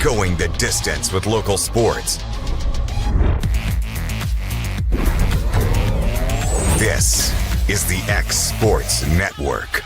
Going the distance with local sports. This is the X Sports Network.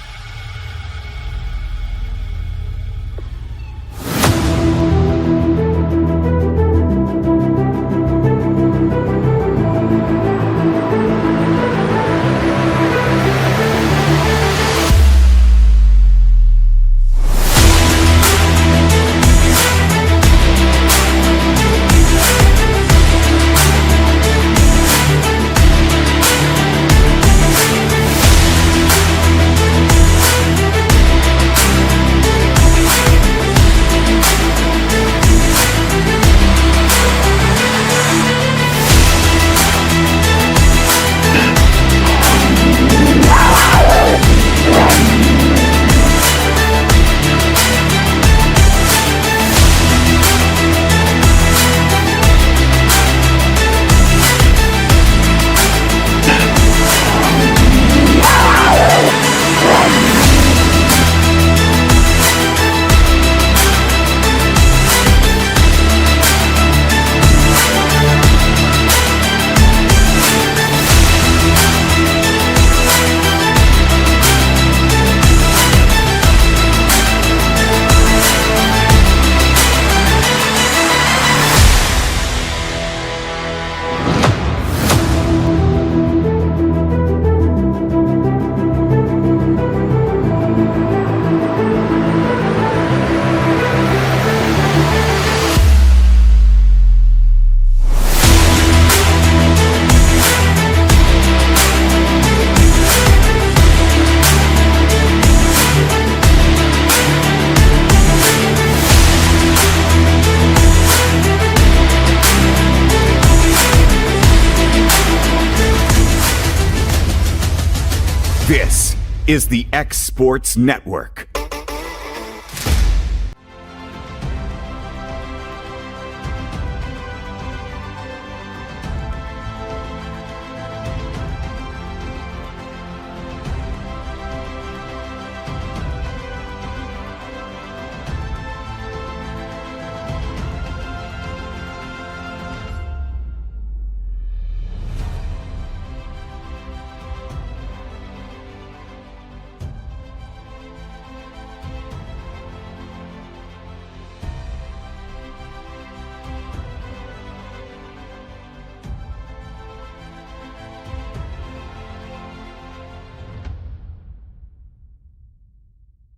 This is the X Sports Network.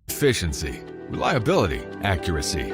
Efficiency, reliability, accuracy.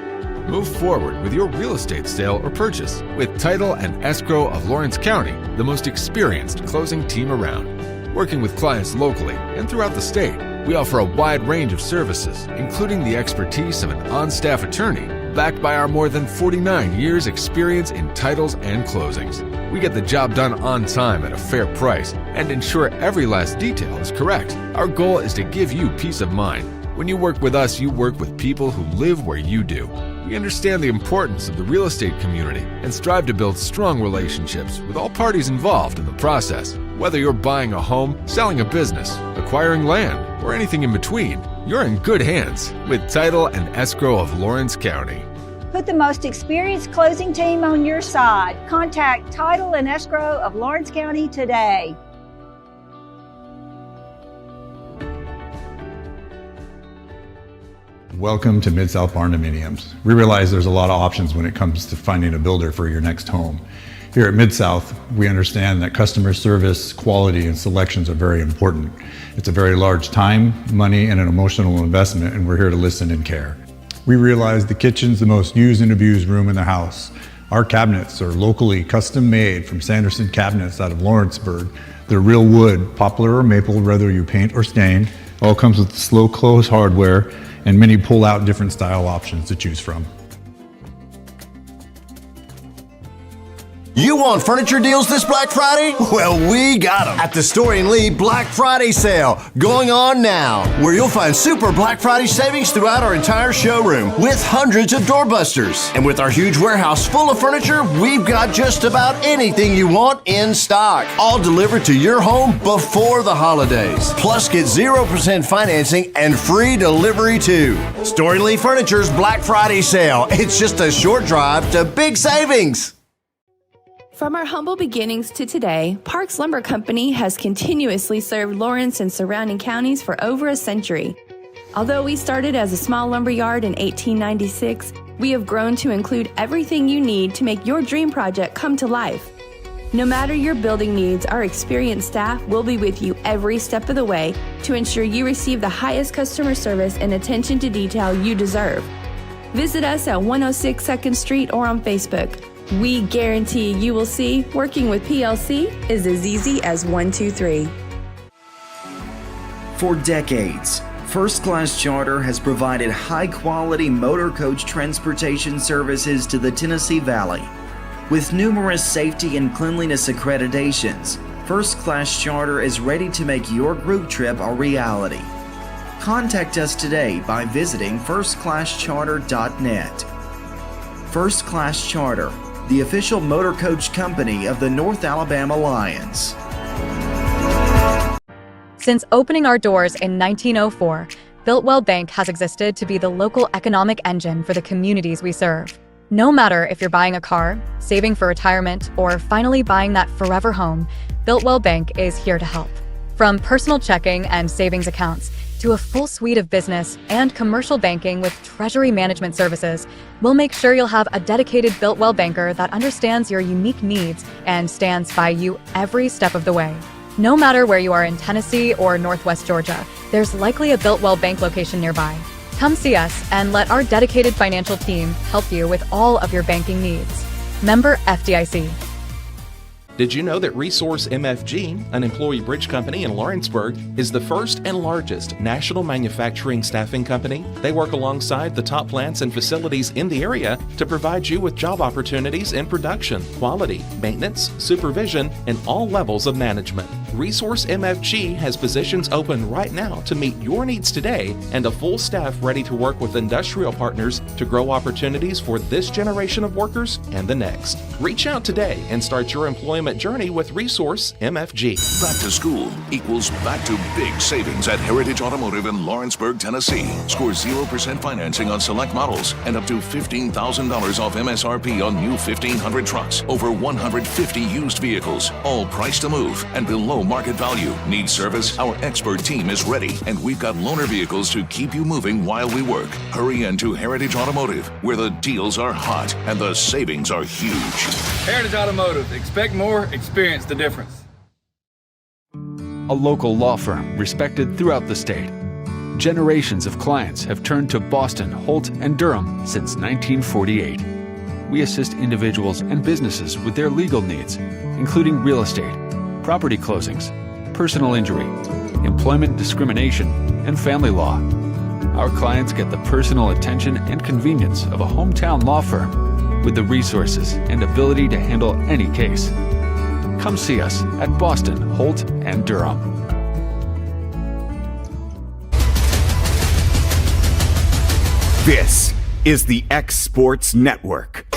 Move forward with your real estate sale or purchase with Title and Escrow of Lawrence County, the most experienced closing team around. Working with clients locally and throughout the state, we offer a wide range of services, including the expertise of an on-staff attorney, backed by our more than 49 years experience in titles and closings. We get the job done on time at a fair price and ensure every last detail is correct. Our goal is to give you peace of mind. When you work with us, you work with people who live where you do. We understand the importance of the real estate community and strive to build strong relationships with all parties involved in the process. Whether you're buying a home, selling a business, acquiring land, or anything in between, you're in good hands with Title and Escrow of Lawrence County. Put the most experienced closing team on your side. Contact Title and Escrow of Lawrence County today. Welcome to Mid-South Barndominiums. We realize there's a lot of options when it comes to finding a builder for your next home. Here at Mid-South, we understand that customer service, quality, and selections are very important. It's a very large time, money, and an emotional investment, and we're here to listen and care. We realize the kitchen's the most used and abused room in the house. Our cabinets are locally custom made from Sanderson Cabinets out of Lawrenceburg. They're real wood, poplar or maple, whether you paint or stain. All comes with slow close hardware and many pull-out different style options to choose from. You want furniture deals this Black Friday? Well, we got them at the Story & Lee Black Friday sale going on now, where you'll find super Black Friday savings throughout our entire showroom with hundreds of doorbusters. And with our huge warehouse full of furniture, we've got just about anything you want in stock, all delivered to your home before the holidays. Plus, get 0% financing and free delivery too. Story & Lee Furniture's Black Friday sale. It's just a short drive to big savings. From our humble beginnings to today, Parks Lumber Company has continuously served Lawrence and surrounding counties for over a century. Although we started as a small lumber yard in 1896, we have grown to include everything you need to make your dream project come to life. No matter your building needs, our experienced staff will be with you every step of the way to ensure you receive the highest customer service and attention to detail you deserve. Visit us at 106 2nd Street or on Facebook. We guarantee you will see working with PLC is as easy as 1, 2, 3. For decades, First Class Charter has provided high-quality motor coach transportation services to the Tennessee Valley. With numerous safety and cleanliness accreditations, First Class Charter is ready to make your group trip a reality. Contact us today by visiting firstclasscharter.net. First Class Charter, the official motor coach company of the North Alabama Lions. Since opening our doors in 1904, Builtwell Bank has existed to be the local economic engine for the communities we serve. No matter if you're buying a car, saving for retirement, or finally buying that forever home, Builtwell Bank is here to help. From personal checking and savings accounts to a full suite of business and commercial banking with treasury management services, we'll make sure you'll have a dedicated Builtwell banker that understands your unique needs and stands by you every step of the way. No matter where you are in Tennessee or Northwest Georgia, there's likely a Builtwell Bank location nearby. Come see us and let our dedicated financial team help you with all of your banking needs. Member FDIC. Did you know that Resource MFG, an employee bridge company in Lawrenceburg, is the first and largest national manufacturing staffing company? They work alongside the top plants and facilities in the area to provide you with job opportunities in production, quality, maintenance, supervision, and all levels of management. Resource MFG has positions open right now to meet your needs today and a full staff ready to work with industrial partners to grow opportunities for this generation of workers and the next. Reach out today and start your employment journey with Resource MFG. Back to school equals back to big savings at Heritage Automotive in Lawrenceburg, Tennessee. Score 0% financing on select models and up to $15,000 off MSRP on new 1,500 trucks. Over 150 used vehicles, all priced to move and below market value. Need service? Our expert team is ready, and we've got loaner vehicles to keep you moving while we work. Hurry into Heritage Automotive, where the deals are hot and the savings are huge. Heritage Automotive. Expect more, experience the difference. A local law firm respected throughout the state. Generations of clients have turned to Boston, Holt, and Durham since 1948. We assist individuals and businesses with their legal needs, including real estate, property closings, personal injury, employment discrimination, and family law. Our clients get the personal attention and convenience of a hometown law firm with the resources and ability to handle any case. Come see us at Boston, Holt, and Durham. This is the X Sports Network.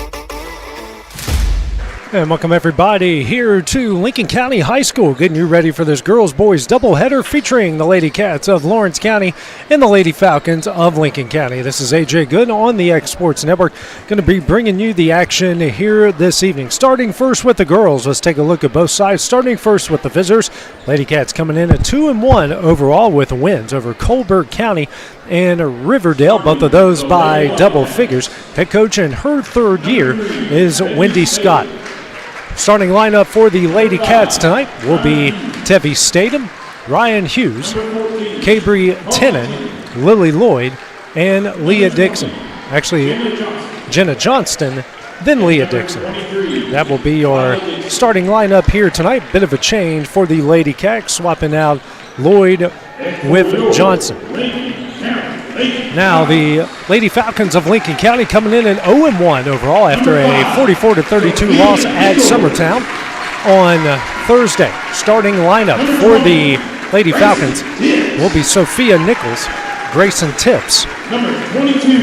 And welcome everybody here to Lincoln County High School, getting you ready for this girls-boys doubleheader featuring the Lady Cats of Lawrence County and the Lady Falcons of Lincoln County. This is AJ Good on the X Sports Network, going to be bringing you the action here this evening. Starting first with the girls, let's take a look at both sides. Starting first with the visitors, Lady Cats coming in at 2-1 overall with wins over Colbert County and Riverdale, both of those by double figures. Head coach in her third year is Wendy Scott. Starting lineup for the Lady Cats tonight will be Tevi Statham, Ryan Hughes, Cabry Tennant, Lily Lloyd, and Leah Dixon. Actually, Jenna Johnston, then Leah Dixon. That will be your starting lineup here tonight. Bit of a change for the Lady Cats, swapping out Lloyd with Johnson. Now the Lady Falcons of Lincoln County coming in at 0-1 overall after a 44-32 loss at Summertown on Thursday. Starting lineup for the Lady Falcons will be Sophia Nichols, Grayson Tips,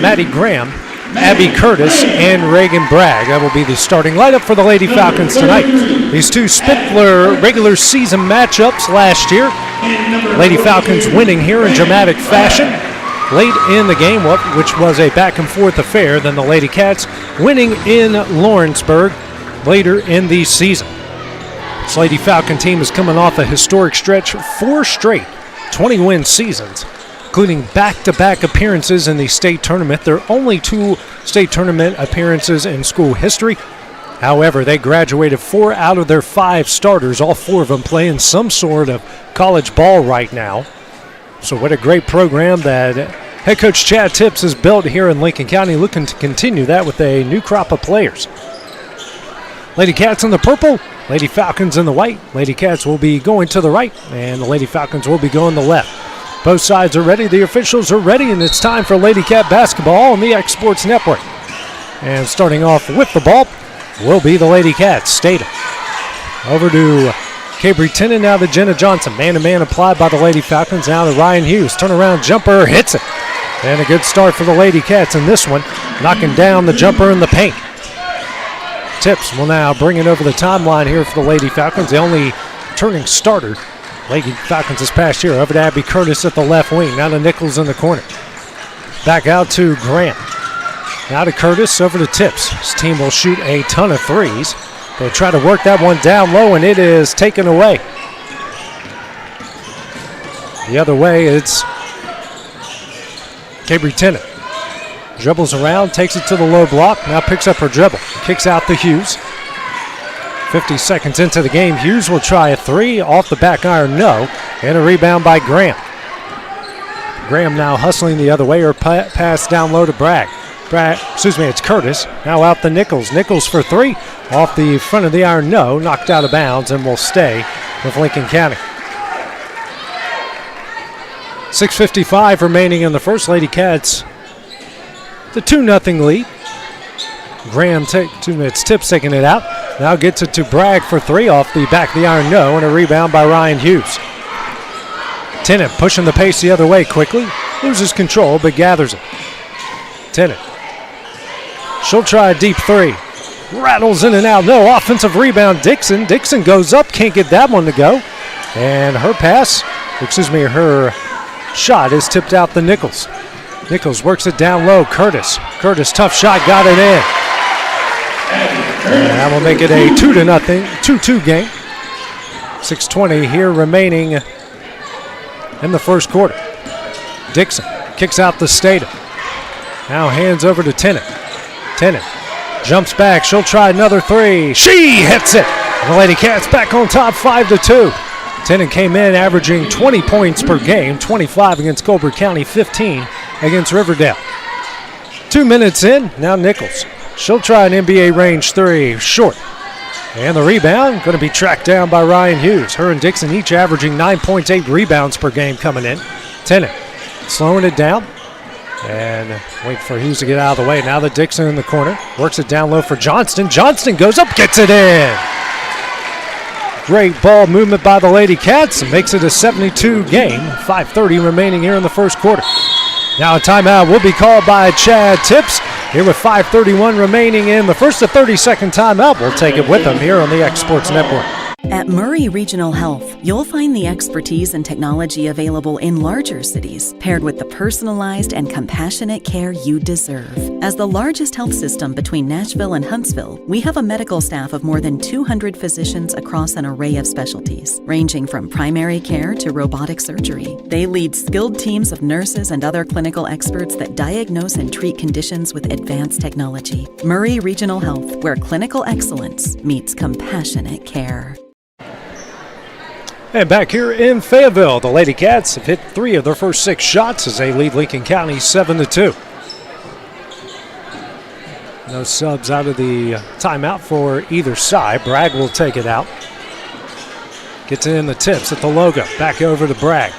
Maddie Graham, Abby Curtis, and Reagan Bragg. That will be the starting lineup for the Lady Falcons tonight. These two Spittler regular season matchups last year. Lady Falcons winning here in dramatic fashion late in the game, which was a back and forth affair. Then the Lady Cats winning in Lawrenceburg later in the season. This Lady Falcon team is coming off a historic stretch, 4 straight 20-win seasons, including back-to-back appearances in the state tournament. There are only 2 state tournament appearances in school history. However, they graduated 4 out of their 5 starters, all 4 of them playing some sort of college ball right now. So what a great program that head coach Chad Tips has built here in Lincoln County, looking to continue that with a new crop of players. Lady Cats in the purple, Lady Falcons in the white. Lady Cats will be going to the right, and the Lady Falcons will be going the left. Both sides are ready, the officials are ready, and it's time for Lady Cat basketball on the X Sports Network. And starting off with the ball will be the Lady Cats. Statham over to Cabry Tennant, now to Jenna Johnson. Man-to-man applied by the Lady Falcons, now to Ryan Hughes. Turnaround jumper, hits it. And a good start for the Lady Cats in this one, knocking down the jumper in the paint. Tips will now bring it over the timeline here for the Lady Falcons, the only turning starter Lady Falcons this past year. Over to Abby Curtis at the left wing, now to Nichols in the corner. Back out to Grant. Now to Curtis, over to Tips. His team will shoot a ton of threes. They try to work that one down low, and it is taken away. The other way, it's Cabry Tennant. Dribbles around, takes it to the low block, now picks up her dribble. Kicks out to Hughes. 50 seconds into the game, Hughes will try a 3, off the back iron, no, and a rebound by Graham. Graham now hustling the other way, or pass down low to Bragg. It's Curtis, now out to Nichols. Nichols for 3, off the front of the iron, no, knocked out of bounds, and will stay with Lincoln County. 6:55 remaining in the first. Lady Cats, the 2-0 lead. Graham, 2 minutes, Tips taking it out. Now gets it to Bragg for 3, off the back of the iron, no, and a rebound by Ryan Hughes. Tennant pushing the pace the other way quickly. Loses control, but gathers it. Tennant. She'll try a deep 3. Rattles in and out, no, offensive rebound, Dixon. Dixon goes up, can't get that one to go. And her shot is tipped out to Nichols. Nichols works it down low. Curtis, tough shot, got it in. And that will make it a 2-2 game. 6:20 here remaining in the first quarter. Dixon kicks out the Statham. Now hands over to Tennant. Tennant jumps back. She'll try another 3. She hits it. And the Lady Cats back on top, 5-2. Tennant came in averaging 20 points per game, 25 against Colbert County, 15 against Riverdale. 2 minutes in, now Nichols. She'll try an NBA range 3, short. And the rebound going to be tracked down by Ryan Hughes. Her and Dixon each averaging 9.8 rebounds per game coming in. Tennant slowing it down. And wait for Hughes to get out of the way. Now the Dixon in the corner. Works it down low for Johnston. Johnston goes up, gets it in. Great ball movement by the Lady Cats. Makes it a 72 game. 5:30 remaining here in the first quarter. Now a timeout will be called by Chad Tips. Here with 5:31 remaining in the first. A 30-second timeout. We'll take it with them here on the X Sports Network. At Murray Regional Health, you'll find the expertise and technology available in larger cities, paired with the personalized and compassionate care you deserve. As the largest health system between Nashville and Huntsville, we have a medical staff of more than 200 physicians across an array of specialties, ranging from primary care to robotic surgery. They lead skilled teams of nurses and other clinical experts that diagnose and treat conditions with advanced technology. Murray Regional Health, where clinical excellence meets compassionate care. And back here in Fayetteville, the Lady Cats have hit 3 of their first 6 shots as they lead Lincoln County 7-2. No subs out of the timeout for either side. Bragg will take it out. Gets it in the Tips at the logo. Back over to Bragg.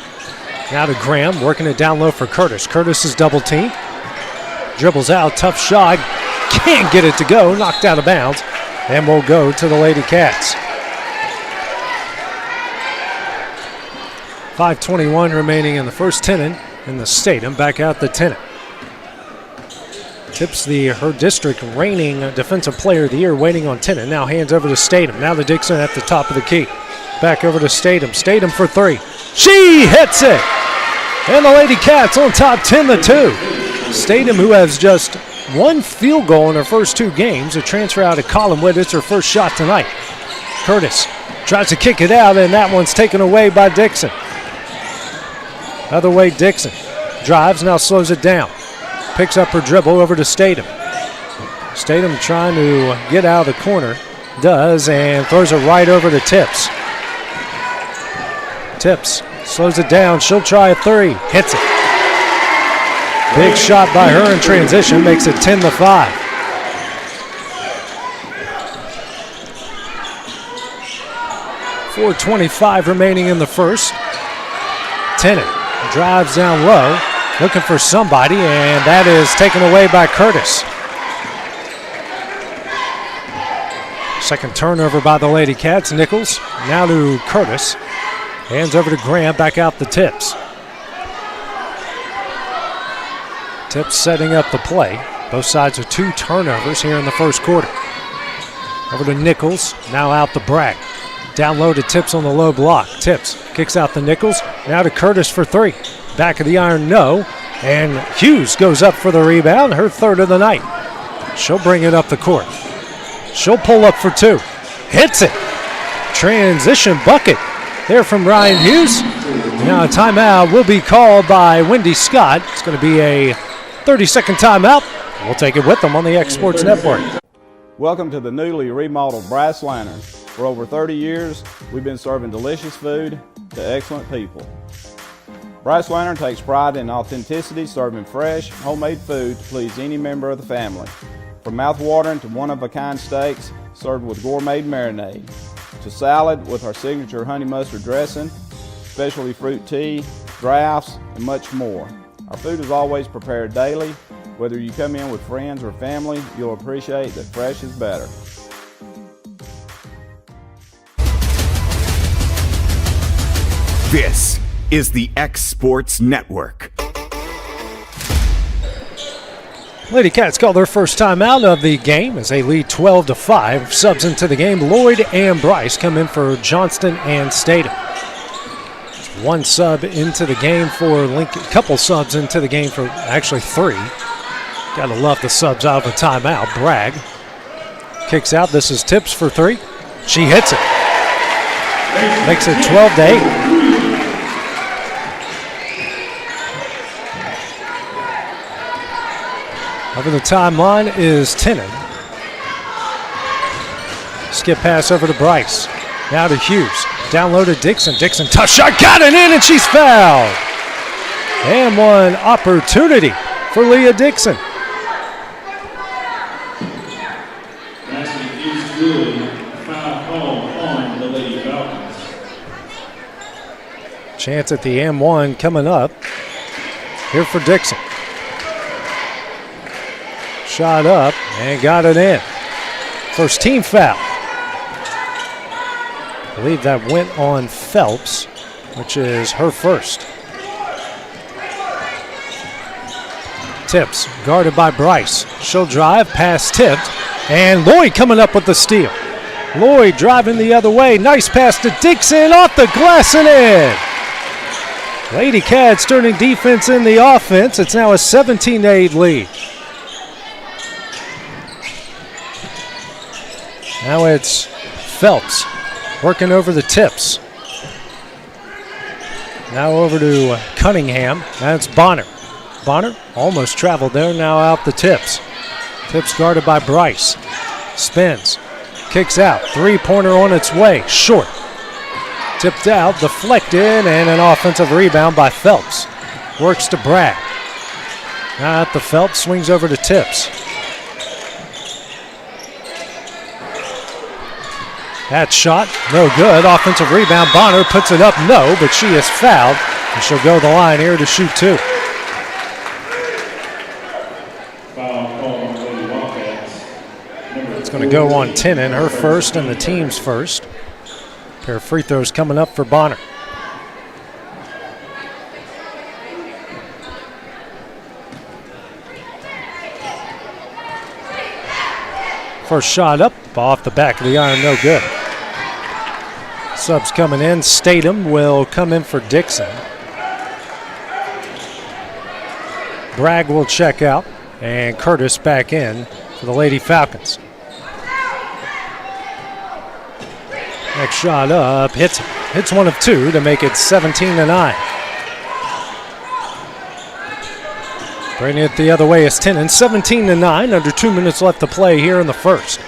Now to Graham, working it down low for Curtis. Curtis is double teamed. Dribbles out, tough shot. Can't get it to go, knocked out of bounds. And will go to the Lady Cats. 5:21 remaining in the first tenant in the Statham. Back out the tenant. Tips her district reigning defensive player of the year waiting on tenant. Now hands over to Statham. Now to Dixon at the top of the key. Back over to Statham. Statham for three. She hits it! And the Lady Cats on top 10-2. Statham, who has just one field goal in her first two games, a transfer out of Collinwood. It's her first shot tonight. Curtis tries to kick it out, and that one's taken away by Dixon. Other way, Dixon drives, now slows it down. Picks up her dribble over to Statham. Statham trying to get out of the corner. Does, and throws it right over to Tips. Tips slows it down. She'll try a three. Hits it. Big shot by her in transition. Makes it 10-5. .425 remaining in the first. Tennant drives down low, looking for somebody, and that is taken away by Curtis. Second turnover by the Lady Cats. Nichols now to Curtis. Hands over to Graham, back out the Tips. Tips setting up the play. Both sides are two turnovers here in the first quarter. Over to Nichols, now out to Bragg. Down low to Tips on the low block. Tips kicks out the Nichols. Now to Curtis for three. Back of the iron, no. And Hughes goes up for the rebound, her third of the night. She'll bring it up the court. She'll pull up for two. Hits it. Transition bucket there from Ryan Hughes. Now a timeout will be called by Wendy Scott. It's going to be a 30-second timeout. We'll take it with them on the X Sports Network. Welcome to the newly remodeled Brass Lantern. For over 30 years, we've been serving delicious food to excellent people. Brass Lantern takes pride in authenticity, serving fresh, homemade food to please any member of the family. From mouth-watering to one-of-a-kind steaks served with gourmet marinade, to salad with our signature honey mustard dressing, specialty fruit tea, drafts, and much more. Our food is always prepared daily. Whether you come in with friends or family, you'll appreciate that fresh is better. This is the X Sports Network. Lady Cats call their first time out of the game as they lead 12-5. Subs into the game. Lloyd and Bryce come in for Johnston and Statham. One sub into the game for Lincoln. Couple subs into the game for actually three. Gotta love the subs out of a timeout. Bragg kicks out. This is Tips for three. She hits it. Makes it 12-8. Over the timeline is Tennant. Skip pass over to Bryce. Now to Hughes. Down low to Dixon. Dixon, tough shot. Got it in, and she's fouled. And one opportunity for Leah Dixon. Chance at the M1 coming up. Here for Dixon. Shot up and got it in. First team foul. I believe that went on Phelps, which is her first. Tips guarded by Bryce. She'll drive, pass tipped, and Lloyd coming up with the steal. Lloyd driving the other way. Nice pass to Dixon, off the glass and in. Lady Cats turning defense in the offense. It's now a 17-8 lead. Now it's Phelps working over the Tips. Now over to Cunningham. That's Bonner. Bonner almost traveled there, now out the Tips. Tips guarded by Bryce. Spins. Kicks out. Three-pointer on its way. Short. Tipped out, deflected, and an offensive rebound by Phelps. Works to Bragg. Now at the Phelps, swings over to Tips. That shot, no good. Offensive rebound. Bonner puts it up, no, but she is fouled. And she'll go to the line here to shoot 2. It's going to go on Tenen, her first and the team's first. Pair of free throws coming up for Bonner. First shot up, off the back of the iron, no good. Subs coming in. Statham will come in for Dixon. Bragg will check out, and Curtis back in for the Lady Falcons. Next shot up, hits one of 2 to make it 17-9. Bringing it the other way is Tenen, 17-9, under 2 minutes left to play here in the first.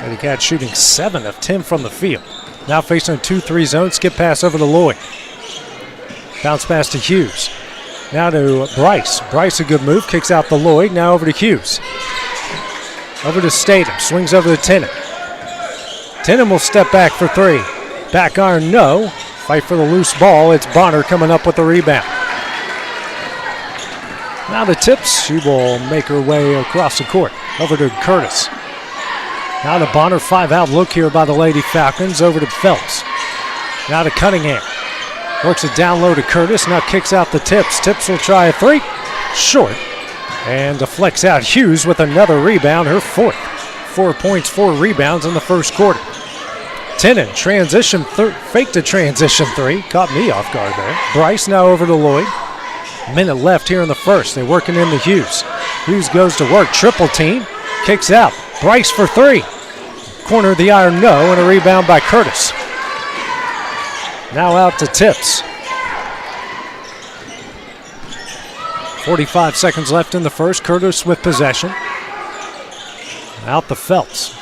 Lady Cats shooting 7 of 10 from the field. Now facing a 2-3 zone, skip pass over to Lloyd. Bounce pass to Hughes. Now to Bryce. Bryce, a good move, kicks out to Lloyd, now over to Hughes. Over to Statham, swings over to Tenen. Tenen will step back for 3. Back iron, no. Fight for the loose ball, it's Bonner coming up with the rebound. Now to Tips, she will make her way across the court. Over to Curtis. Now to Bonner, 5-out look here by the Lady Falcons, over to Phelps. Now to Cunningham. Works it down low to Curtis, now kicks out the Tips. Tips will try a 3, short. And deflects out Hughes with another rebound, her 4th. 4 points, 4 rebounds in the first quarter. Tenen, transition, fake to transition 3, caught me off guard there. Bryce now over to Lloyd. Minute left here in the first. They're working into Hughes. Hughes goes to work. Triple team. Kicks out. Bryce for 3. Corner of the iron, no. And a rebound by Curtis. Now out to Tips. 45 seconds left in the first. Curtis with possession. Out to Phelps.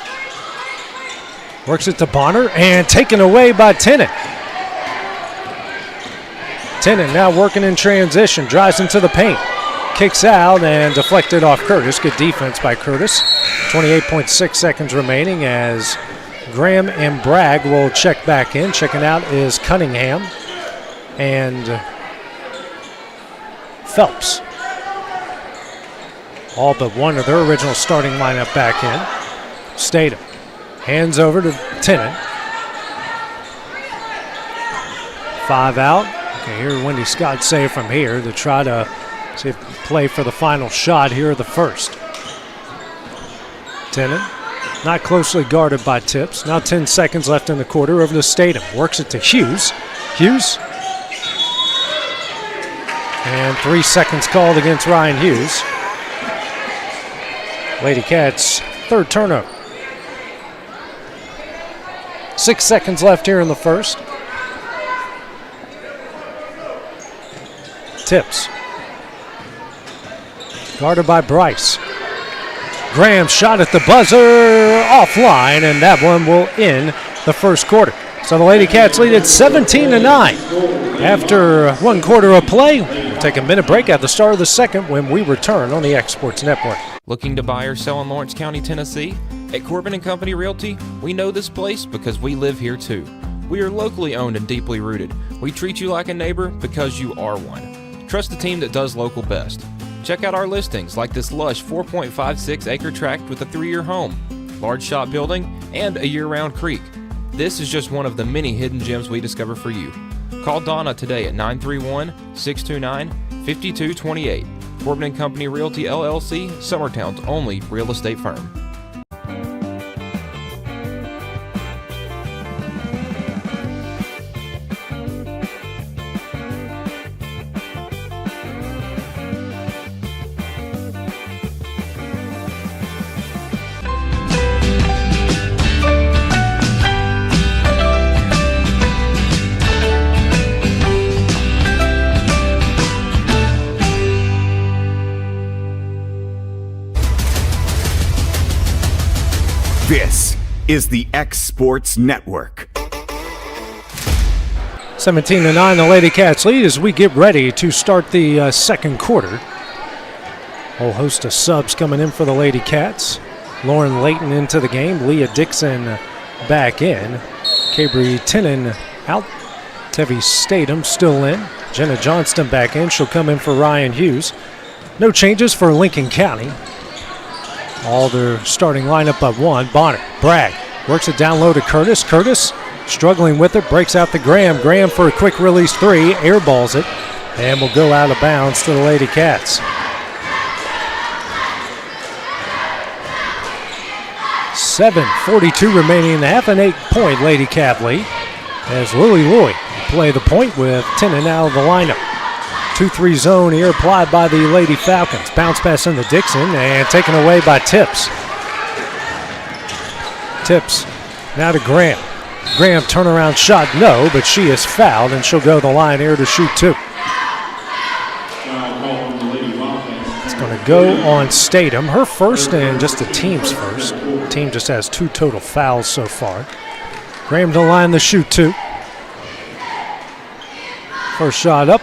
Works it to Bonner and taken away by Tenen. Tenen now working in transition, drives into the paint, kicks out and deflected off Curtis. Good defense by Curtis. 28.6 seconds remaining as Graham and Bragg will check back in. Checking out is Cunningham and Phelps. All but one of their original starting lineup back in. Statham hands over to Tenen. 5 out. Okay, here Wendy Scott save from here to try to see if play for the final shot here of the first. Tenen not closely guarded by Tips. Now 10 seconds left in the quarter. Over to Statham. Works it to Hughes. Hughes. And 3 seconds called against Ryan Hughes. Lady Cats, 3rd turnover. 6 seconds left here in the first. Tips. Guarded by Bryce. Graham shot at the buzzer, offline, and that one will end the first quarter. So the Lady Cats lead at 17-9. After 1 quarter of play, we'll take a minute break at the start of the second when we return on the X Sports Network. Looking to buy or sell in Lawrence County, Tennessee? At Corbin & Company Realty, we know this place because we live here too. We are locally owned and deeply rooted. We treat you like a neighbor because you are one. Trust the team that does local best. Check out our listings like this lush 4.56 acre tract with a 3-year home, large shop building, and a year-round creek. This is just one of the many hidden gems we discover for you. Call Donna today at 931-629-5228. Corbin & Company Realty LLC, Summertown's only real estate firm. This is the X Sports Network. 17-9, the Lady Cats lead as we get ready to start the second quarter. Whole host of subs coming in for the Lady Cats. Lauren Layton into the game. Leah Dixon back in. Cabri Tenen out. Tevi Statham still in. Jenna Johnston back in. She'll come in for Ryan Hughes. No changes for Lincoln County. All their starting lineup but one. Bonner, Bragg, works it down low to Curtis. Curtis struggling with it, breaks out to Graham. Graham for a quick release three, airballs it, and will go out of bounds to the Lady Cats. 7:42 remaining in the half, an 8-point Lady Cat lead as Lily Lloyd play the point with Tennant out of the lineup. 2-3 zone here applied by the Lady Falcons. Bounce pass into Dixon and taken away by Tips. Tips now to Graham. Graham turnaround shot, no, but she is fouled and she'll go to the line here to shoot two. It's going to go on Statham, her first and just the team's first. The team just has 2 total fouls so far. Graham to the line to shoot two. First shot up.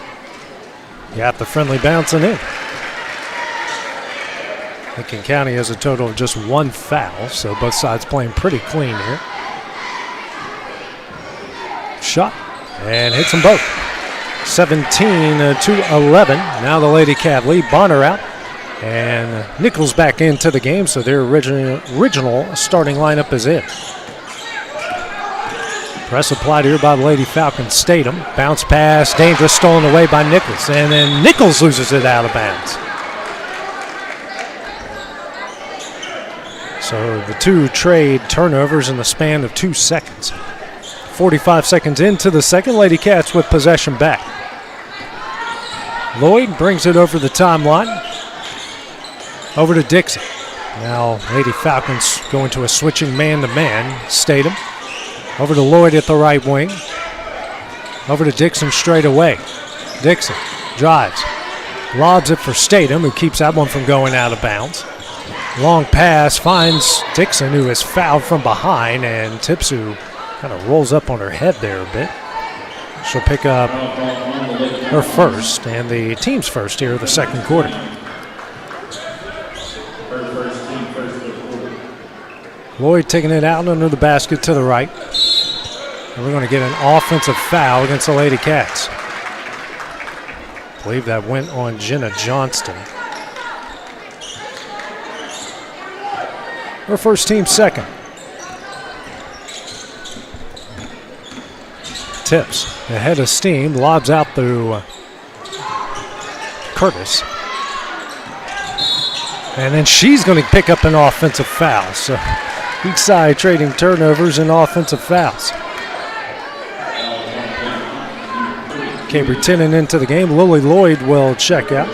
Got the friendly bouncing in. Lincoln County has a total of just 1 foul, so both sides playing pretty clean here. Shot and hits them both. 17-11. Now the Lady Cat lead. Bonner out. And Nichols back into the game, so their original starting lineup is in. Press applied here by the Lady Falcons. Statham. Bounce pass. Dangerous, stolen away by Nichols. And then Nichols loses it out of bounds. So the 2 trade turnovers in the span of 2 seconds. 45 seconds into the second. Lady Cats with possession back. Lloyd brings it over the timeline. Over to Dixon. Now Lady Falcons going to a switching man-to-man. Statham. Over to Lloyd at the right wing. Over to Dixon straight away. Dixon drives. Lobs it for Statham, who keeps that one from going out of bounds. Long pass finds Dixon, who is fouled from behind, and Tips, who kind of rolls up on her head there a bit. She'll pick up her first and the team's first here of the second quarter. Lloyd taking it out under the basket to the right. And we're going to get an offensive foul against the Lady Cats. I believe that went on Jenna Johnston. Her first, team second. Tips ahead of steam, lobs out through Curtis. And then she's going to pick up an offensive foul. So each side trading turnovers and offensive fouls. Cambry Tennant into the game. Lily Lloyd will check out.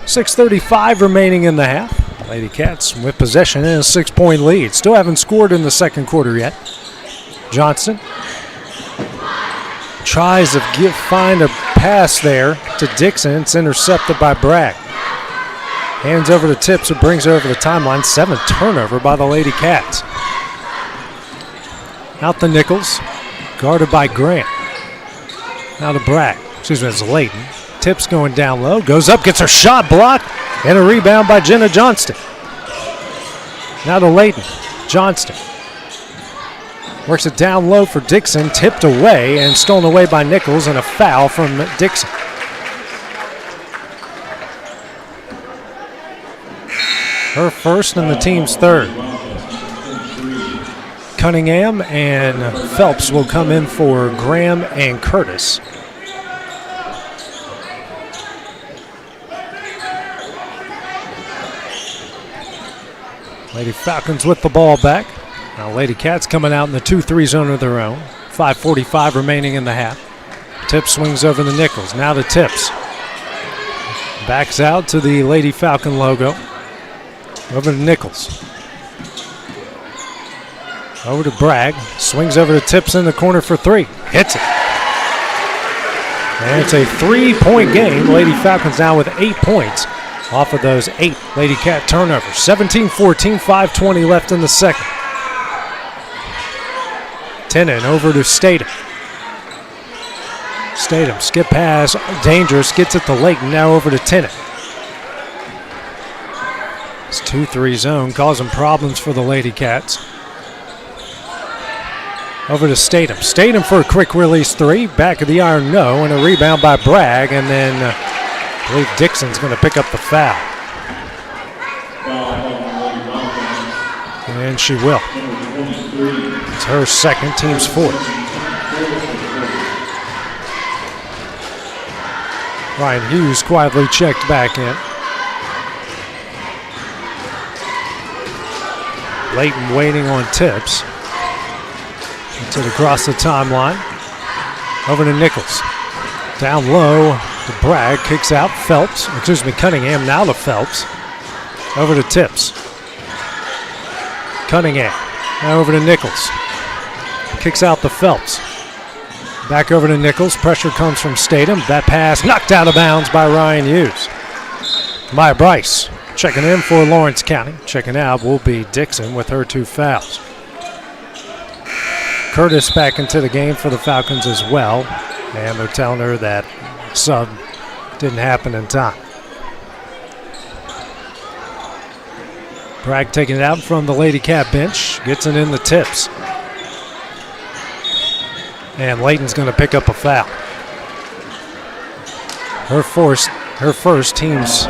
6:35 remaining in the half. Lady Cats with possession and a 6-point lead. Still haven't scored in the second quarter yet. Johnston tries to find a pass there to Dixon. It's intercepted by Bragg. Hands over to Tips, who brings it over the timeline. 7th turnover by the Lady Cats. Out to Nichols. Guarded by Grant. Now to Bragg. Excuse me, it's Layton. Tips going down low. Goes up, gets her shot blocked, and a rebound by Jenna Johnston. Now to Layton. Johnston. Works it down low for Dixon. Tipped away and stolen away by Nichols, and a foul from Dixon. Her first and the team's third. Cunningham and Phelps will come in for Graham and Curtis. Lady Falcons with the ball back. Now Lady Cats coming out in the 2-3 zone of their own. 5:45 remaining in the half. Tips swings over the Nichols. Now to Tips. Backs out to the Lady Falcon logo. Over to Nichols. Over to Bragg. Swings over to Tips in the corner for 3. Hits it. And it's a 3-point game. Lady Falcons now with 8 points off of those 8 Lady Cat turnovers. 17-14, 5:20 left in the second. Tennant over to Statham. Statham, skip pass, dangerous, gets it to Layton, now over to Tennant. It's 2-3 zone, causing problems for the Lady Cats. Over to Statham. Statham for a quick release three. Back of the iron, no. And a rebound by Bragg. And then I believe Dixon's going to pick up the foul. And she will. It's her second, team's fourth. Ryan Hughes quietly checked back in. Layton waiting on tips. Gets it across the timeline. Over to Nichols. Down low to Bragg. Kicks out Cunningham now to Phelps. Over to Tips. Cunningham. Now over to Nichols. Kicks out to Phelps. Back over to Nichols. Pressure comes from Statham. That pass knocked out of bounds by Ryan Hughes. Maya Bryce checking in for Lawrence County. Checking out will be Dixon with her 2 fouls. Curtis back into the game for the Falcons as well. And they're telling her that sub didn't happen in time. Bragg taking it out from the Lady Cat bench. Gets it in the Tips. And Layton's going to pick up a foul. Her first team's